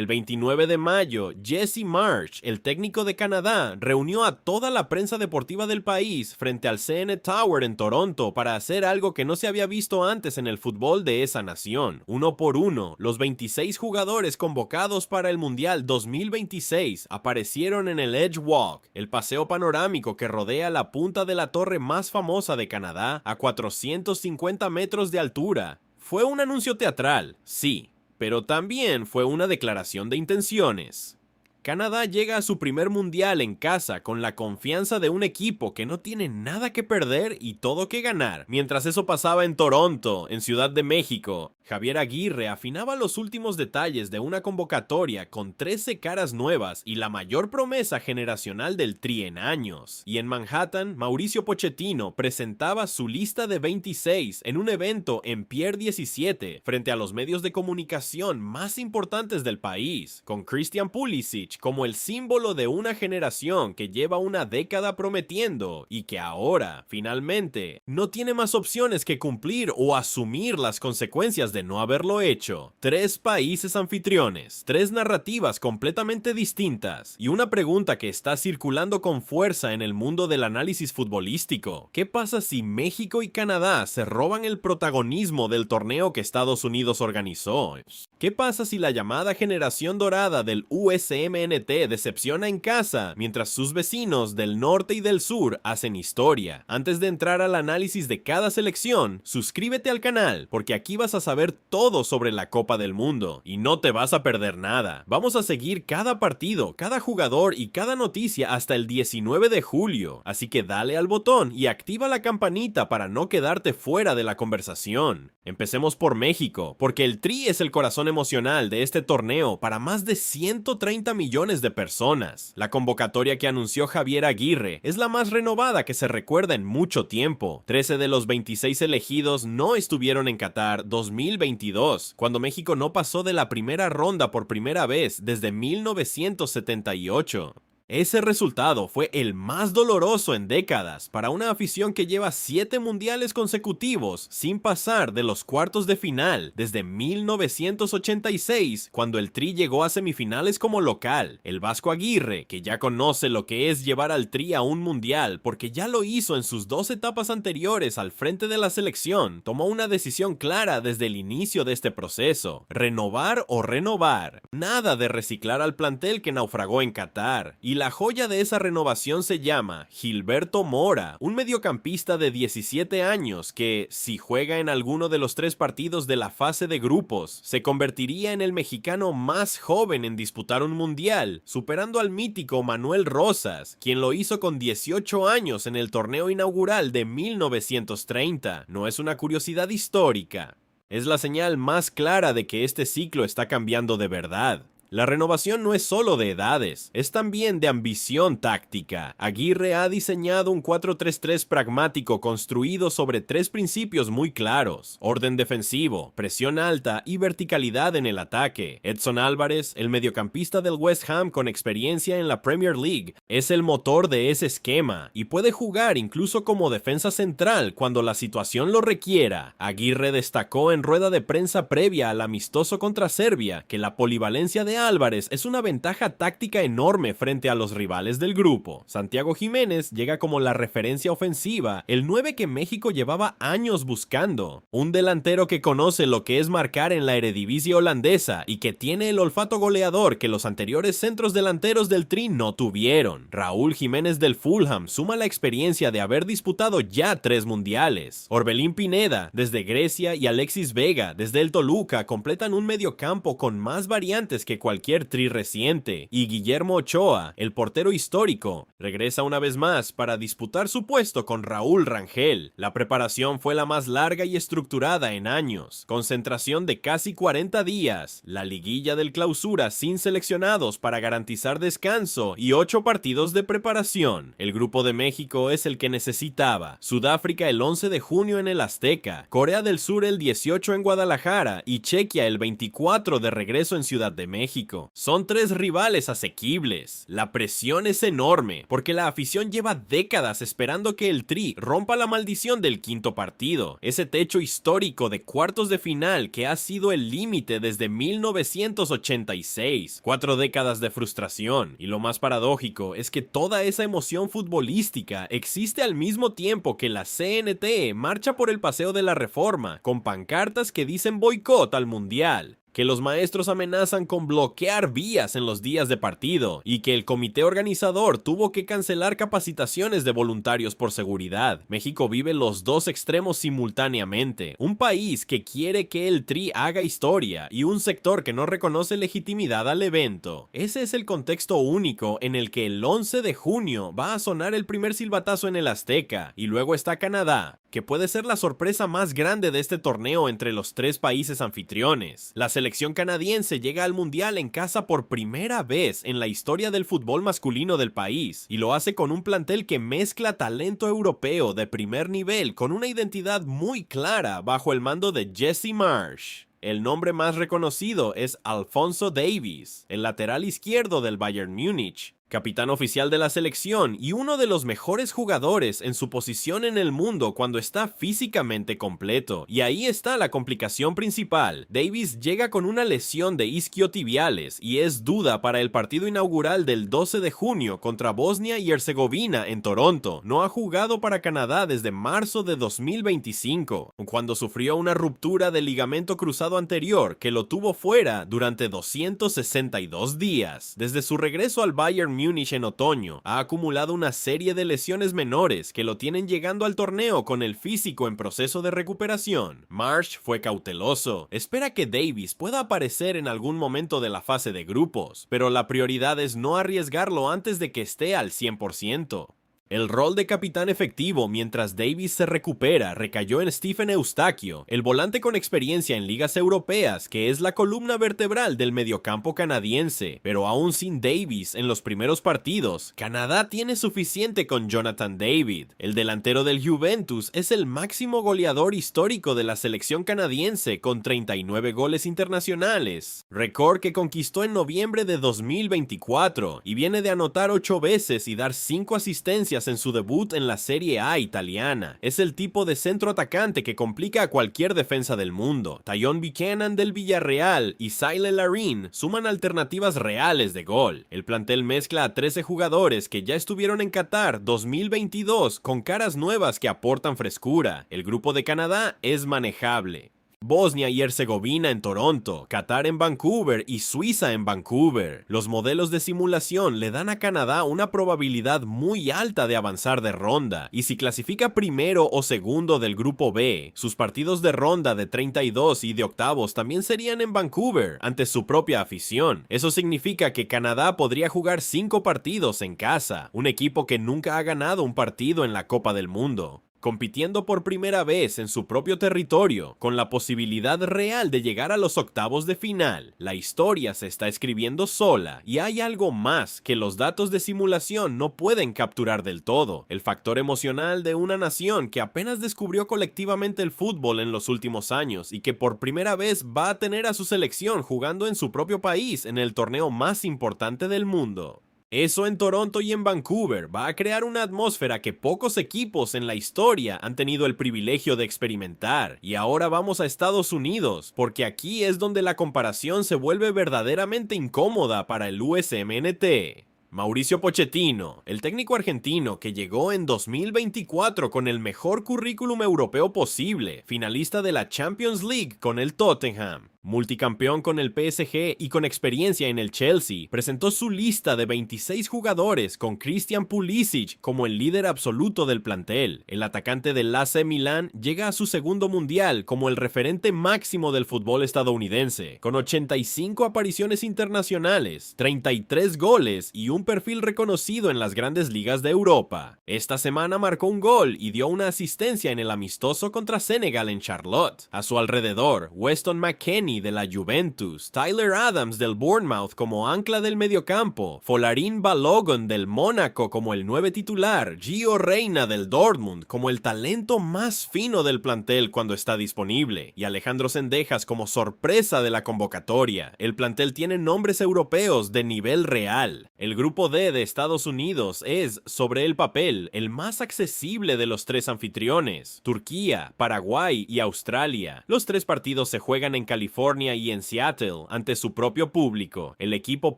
El 29 de mayo, Jesse Marsh, el técnico de Canadá, reunió a toda la prensa deportiva del país frente al CN Tower en Toronto para hacer algo que no se había visto antes en el fútbol de esa nación. Uno por uno, los 26 jugadores convocados para el Mundial 2026 aparecieron en el Edge Walk, el paseo panorámico que rodea la punta de la torre más famosa de Canadá a 450 metros de altura. Fue un anuncio teatral, sí, pero también fue una declaración de intenciones. Canadá llega a su primer mundial en casa con la confianza de un equipo que no tiene nada que perder y todo que ganar. Mientras eso pasaba en Toronto, en Ciudad de México, Javier Aguirre afinaba los últimos detalles de una convocatoria con 13 caras nuevas y la mayor promesa generacional del Tri en años. Y en Manhattan, Mauricio Pochettino presentaba su lista de 26 en un evento en Pier 17 frente a los medios de comunicación más importantes del país, con Christian Pulisic como el símbolo de una generación que lleva una década prometiendo y que ahora, finalmente, no tiene más opciones que cumplir o asumir las consecuencias de no haberlo hecho. 3 países anfitriones, 3 narrativas completamente distintas y una pregunta que está circulando con fuerza en el mundo del análisis futbolístico. ¿Qué pasa si México y Canadá se roban el protagonismo del torneo que Estados Unidos organizó? ¿Qué pasa si la llamada generación dorada del USMNT decepciona en casa, mientras sus vecinos del norte y del sur hacen historia? Antes de entrar al análisis de cada selección, suscríbete al canal, porque aquí vas a saber todo sobre la Copa del Mundo, y no te vas a perder nada. Vamos a seguir cada partido, cada jugador y cada noticia hasta el 19 de julio, así que dale al botón y activa la campanita para no quedarte fuera de la conversación. Empecemos por México, porque el Tri es el corazón emocional de este torneo para más de 130 millones de personas. La convocatoria que anunció Javier Aguirre es la más renovada que se recuerda en mucho tiempo. 13 de los 26 elegidos no estuvieron en Qatar 2022, cuando México no pasó de la primera ronda por primera vez desde 1978. Ese resultado fue el más doloroso en décadas para una afición que lleva 7 mundiales consecutivos sin pasar de los cuartos de final desde 1986, cuando el Tri llegó a semifinales como local. El Vasco Aguirre, que ya conoce lo que es llevar al Tri a un mundial porque ya lo hizo en sus 2 etapas anteriores al frente de la selección, tomó una decisión clara desde el inicio de este proceso: renovar o renovar. Nada de reciclar al plantel que naufragó en Qatar. Y la joya de esa renovación se llama Gilberto Mora, un mediocampista de 17 años que, si juega en alguno de los 3 partidos de la fase de grupos, se convertiría en el mexicano más joven en disputar un mundial, superando al mítico Manuel Rosas, quien lo hizo con 18 años en el torneo inaugural de 1930. No es una curiosidad histórica, es la señal más clara de que este ciclo está cambiando de verdad. La renovación no es solo de edades, es también de ambición táctica. Aguirre ha diseñado un 4-3-3 pragmático construido sobre 3 principios muy claros: orden defensivo, presión alta y verticalidad en el ataque. Edson Álvarez, el mediocampista del West Ham con experiencia en la Premier League, es el motor de ese esquema y puede jugar incluso como defensa central cuando la situación lo requiera. Aguirre destacó en rueda de prensa previa al amistoso contra Serbia que la polivalencia de Álvarez es una ventaja táctica enorme frente a los rivales del grupo. Santiago Jiménez llega como la referencia ofensiva, el 9 que México llevaba años buscando. Un delantero que conoce lo que es marcar en la Eredivisie holandesa y que tiene el olfato goleador que los anteriores centros delanteros del Tri no tuvieron. Raúl Jiménez del Fulham suma la experiencia de haber disputado ya 3 mundiales. Orbelín Pineda desde Grecia y Alexis Vega desde el Toluca completan un mediocampo con más variantes que cualquier Tri reciente, y Guillermo Ochoa, el portero histórico, regresa una vez más para disputar su puesto con Raúl Rangel. La preparación fue la más larga y estructurada en años, concentración de casi 40 días, la liguilla del Clausura sin seleccionados para garantizar descanso y 8 partidos de preparación. El grupo de México es el que necesitaba: Sudáfrica el 11 de junio en el Azteca, Corea del Sur el 18 en Guadalajara y Chequia el 24 de regreso en Ciudad de México. México. Son 3 rivales asequibles. La presión es enorme, porque la afición lleva décadas esperando que el Tri rompa la maldición del quinto partido, ese techo histórico de cuartos de final que ha sido el límite desde 1986. 4 décadas de frustración, y lo más paradójico es que toda esa emoción futbolística existe al mismo tiempo que la CNT marcha por el Paseo de la Reforma, con pancartas que dicen boicot al Mundial, que los maestros amenazan con bloquear vías en los días de partido y que el comité organizador tuvo que cancelar capacitaciones de voluntarios por seguridad. México vive los dos extremos simultáneamente, un país que quiere que el Tri haga historia y un sector que no reconoce legitimidad al evento. Ese es el contexto único en el que el 11 de junio va a sonar el primer silbatazo en el Azteca, y luego está Canadá, que puede ser la sorpresa más grande de este torneo entre los 3 países anfitriones. La selección canadiense llega al Mundial en casa por primera vez en la historia del fútbol masculino del país, y lo hace con un plantel que mezcla talento europeo de primer nivel con una identidad muy clara bajo el mando de Jesse Marsch. El nombre más reconocido es Alphonso Davies, el lateral izquierdo del Bayern Múnich, capitán oficial de la selección y uno de los mejores jugadores en su posición en el mundo cuando está físicamente completo. Y ahí está la complicación principal. Davies llega con una lesión de isquiotibiales y es duda para el partido inaugural del 12 de junio contra Bosnia y Herzegovina en Toronto. No ha jugado para Canadá desde marzo de 2025, cuando sufrió una ruptura del ligamento cruzado anterior que lo tuvo fuera durante 262 días. Desde su regreso al Bayern Múnich en otoño, ha acumulado una serie de lesiones menores que lo tienen llegando al torneo con el físico en proceso de recuperación. Marsch fue cauteloso, espera que Davies pueda aparecer en algún momento de la fase de grupos, pero la prioridad es no arriesgarlo antes de que esté al 100%. El rol de capitán efectivo mientras Davies se recupera recayó en Stephen Eustaquio, el volante con experiencia en ligas europeas que es la columna vertebral del mediocampo canadiense, pero aún sin Davies en los primeros partidos, Canadá tiene suficiente con Jonathan David. El delantero del Juventus es el máximo goleador histórico de la selección canadiense con 39 goles internacionales, récord que conquistó en noviembre de 2024 y viene de anotar 8 veces y dar 5 asistencias en su debut en la Serie A italiana. Es el tipo de centro atacante que complica a cualquier defensa del mundo. Tajon Buchanan del Villarreal y Zyle Larin suman alternativas reales de gol. El plantel mezcla a 13 jugadores que ya estuvieron en Qatar 2022 con caras nuevas que aportan frescura. El grupo de Canadá es manejable. Bosnia y Herzegovina en Toronto, Qatar en Vancouver y Suiza en Vancouver. Los modelos de simulación le dan a Canadá una probabilidad muy alta de avanzar de ronda, y si clasifica primero o segundo del grupo B, sus partidos de ronda de 32 y de octavos también serían en Vancouver, ante su propia afición. Eso significa que Canadá podría jugar 5 partidos en casa, un equipo que nunca ha ganado un partido en la Copa del Mundo, compitiendo por primera vez en su propio territorio, con la posibilidad real de llegar a los octavos de final. La historia se está escribiendo sola, y hay algo más que los datos de simulación no pueden capturar del todo: el factor emocional de una nación que apenas descubrió colectivamente el fútbol en los últimos años y que por primera vez va a tener a su selección jugando en su propio país en el torneo más importante del mundo. Eso en Toronto y en Vancouver va a crear una atmósfera que pocos equipos en la historia han tenido el privilegio de experimentar. Y ahora vamos a Estados Unidos, porque aquí es donde la comparación se vuelve verdaderamente incómoda para el USMNT. Mauricio Pochettino, el técnico argentino que llegó en 2024 con el mejor currículum europeo posible, finalista de la Champions League con el Tottenham, multicampeón con el PSG y con experiencia en el Chelsea, presentó su lista de 26 jugadores con Christian Pulisic como el líder absoluto del plantel. El atacante del AC Milan llega a su segundo mundial como el referente máximo del fútbol estadounidense, con 85 apariciones internacionales, 33 goles y un perfil reconocido en las grandes ligas de Europa. Esta semana marcó un gol y dio una asistencia en el amistoso contra Senegal en Charlotte. A su alrededor, Weston McKennie Zabarani de la Juventus, Tyler Adams del Bournemouth como ancla del mediocampo, Folarin Balogun del Mónaco como el 9 titular, Gio Reyna del Dortmund como el talento más fino del plantel cuando está disponible, y Alejandro Zendejas como sorpresa de la convocatoria. El plantel tiene nombres europeos de nivel real. El grupo D de Estados Unidos es, sobre el papel, el más accesible de los tres anfitriones: Turquía, Paraguay y Australia. Los tres partidos se juegan en California y en Seattle, ante su propio público. El equipo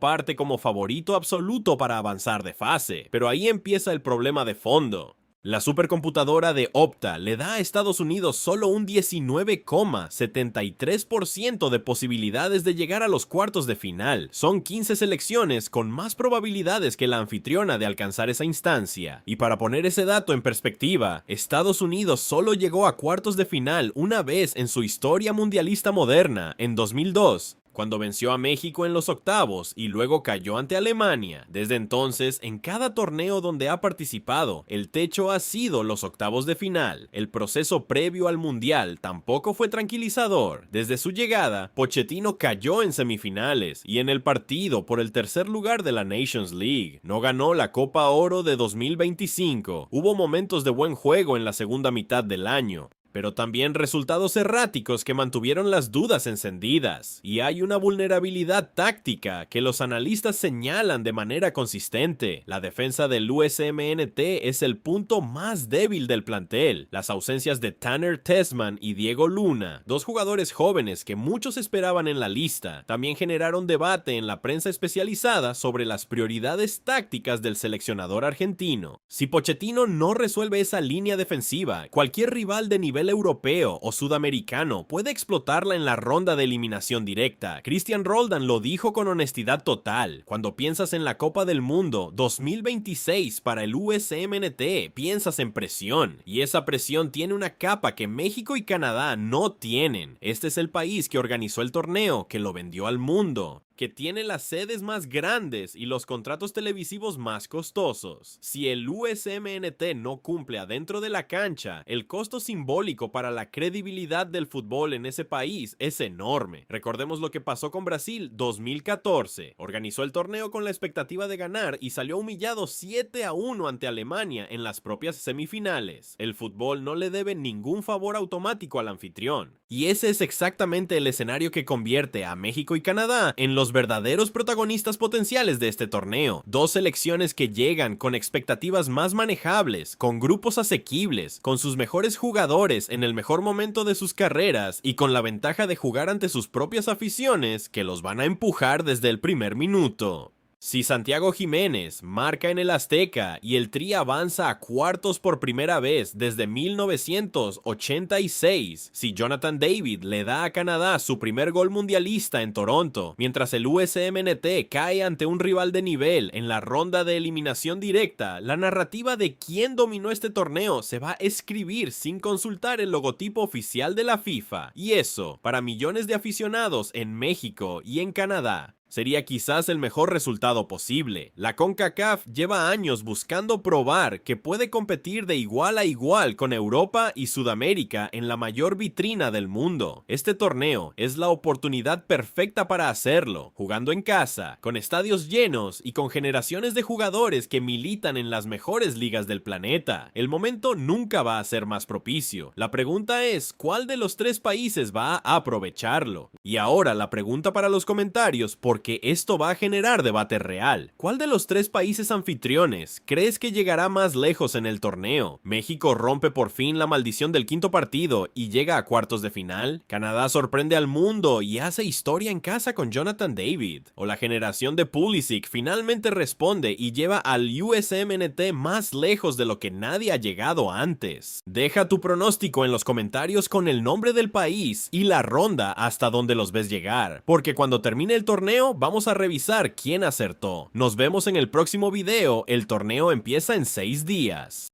parte como favorito absoluto para avanzar de fase, pero ahí empieza el problema de fondo. La supercomputadora de Opta le da a Estados Unidos solo un 19,73% de posibilidades de llegar a los cuartos de final. Son 15 selecciones con más probabilidades que la anfitriona de alcanzar esa instancia. Y para poner ese dato en perspectiva, Estados Unidos solo llegó a cuartos de final una vez en su historia mundialista moderna, en 2002. Cuando venció a México en los octavos y luego cayó ante Alemania. Desde entonces, en cada torneo donde ha participado, el techo ha sido los octavos de final. El proceso previo al Mundial tampoco fue tranquilizador. Desde su llegada, Pochettino cayó en semifinales y en el partido por el tercer lugar de la Nations League. No ganó la Copa Oro de 2025. Hubo momentos de buen juego en la segunda mitad del año, pero también resultados erráticos que mantuvieron las dudas encendidas, y hay una vulnerabilidad táctica que los analistas señalan de manera consistente. La defensa del USMNT es el punto más débil del plantel. Las ausencias de Tanner Tessman y Diego Luna, dos jugadores jóvenes que muchos esperaban en la lista, también generaron debate en la prensa especializada sobre las prioridades tácticas del seleccionador argentino. Si Pochettino no resuelve esa línea defensiva, cualquier rival de nivel europeo o sudamericano puede explotarla en la ronda de eliminación directa. Christian Roldan lo dijo con honestidad total: cuando piensas en la Copa del Mundo 2026 para el USMNT, piensas en presión, y esa presión tiene una capa que México y Canadá no tienen. Este es el país que organizó el torneo, que lo vendió al mundo, que tiene las sedes más grandes y los contratos televisivos más costosos. Si el USMNT no cumple adentro de la cancha, el costo simbólico para la credibilidad del fútbol en ese país es enorme. Recordemos lo que pasó con Brasil 2014. Organizó el torneo con la expectativa de ganar y salió humillado 7-1 ante Alemania en las propias semifinales. El fútbol no le debe ningún favor automático al anfitrión. Y ese es exactamente el escenario que convierte a México y Canadá en los verdaderos protagonistas potenciales de este torneo. Dos selecciones que llegan con expectativas más manejables, con grupos asequibles, con sus mejores jugadores en el mejor momento de sus carreras y con la ventaja de jugar ante sus propias aficiones que los van a empujar desde el primer minuto. Si Santiago Jiménez marca en el Azteca y el Tri avanza a cuartos por primera vez desde 1986, si Jonathan David le da a Canadá su primer gol mundialista en Toronto, mientras el USMNT cae ante un rival de nivel en la ronda de eliminación directa, la narrativa de quién dominó este torneo se va a escribir sin consultar el logotipo oficial de la FIFA, y eso, para millones de aficionados en México y en Canadá, sería quizás el mejor resultado posible. La CONCACAF lleva años buscando probar que puede competir de igual a igual con Europa y Sudamérica en la mayor vitrina del mundo. Este torneo es la oportunidad perfecta para hacerlo, jugando en casa, con estadios llenos y con generaciones de jugadores que militan en las mejores ligas del planeta. El momento nunca va a ser más propicio. La pregunta es, ¿cuál de los tres países va a aprovecharlo? Y ahora la pregunta para los comentarios, porque esto va a generar debate real. ¿Cuál de los tres países anfitriones crees que llegará más lejos en el torneo? ¿México rompe por fin la maldición del quinto partido y llega a cuartos de final? ¿Canadá sorprende al mundo y hace historia en casa con Jonathan David? ¿O la generación de Pulisic finalmente responde y lleva al USMNT más lejos de lo que nadie ha llegado antes? Deja tu pronóstico en los comentarios con el nombre del país y la ronda hasta donde los ves llegar, porque cuando termine el torneo vamos a revisar quién acertó. Nos vemos en el próximo video. El torneo empieza en 6 días.